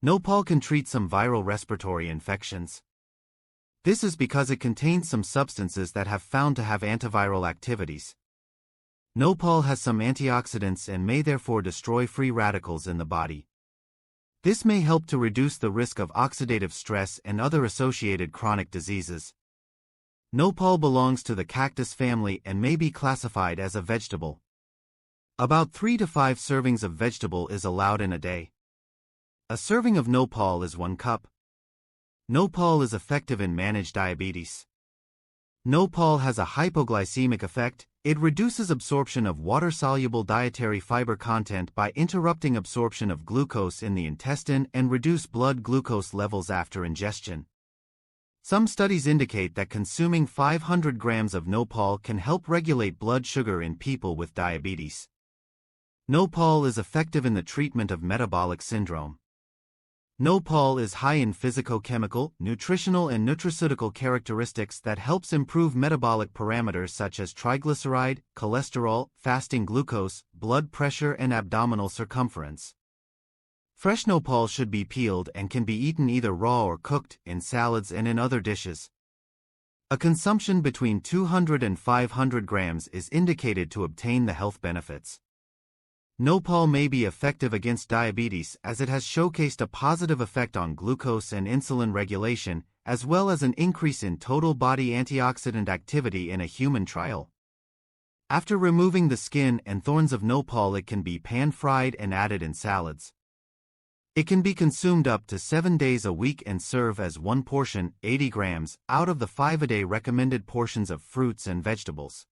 Nopal can treat some viral respiratory infections. This is because it contains some substances that have found to have antiviral activities. Nopal has some antioxidants and may therefore destroy free radicals in the body. This may help to reduce the risk of oxidative stress and other associated chronic diseases. Nopal belongs to the cactus family and may be classified as a vegetable. About 3 to 5 servings of vegetable is allowed in a day. A serving of Nopal is 1 cup. Nopal is effective in managed diabetes. Nopal has a hypoglycemic effect. It reduces absorption of water-soluble dietary fiber content by interrupting absorption of glucose in the intestine and reduce blood glucose levels after ingestion. Some studies indicate that consuming 500 grams of Nopal can help regulate blood sugar in people with diabetes. Nopal is effective in the treatment of metabolic syndrome. Nopal is high in physicochemical, nutritional and nutraceutical characteristics that helps improve metabolic parameters such as triglyceride, cholesterol, fasting glucose, blood pressure and abdominal circumference. Fresh Nopal should be peeled and can be eaten either raw or cooked, in salads and in other dishes. A consumption between 200 and 500 grams is indicated to obtain the health benefits. Nopal may be effective against diabetes as it has showcased a positive effect on glucose and insulin regulation, as well as an increase in total body antioxidant activity in a human trial. After removing the skin and thorns of Nopal, it can be pan-fried and added in salads. It can be consumed up to 7 days a week and serve as 1 portion, 80 grams, out of the 5 a day recommended portions of fruits and vegetables.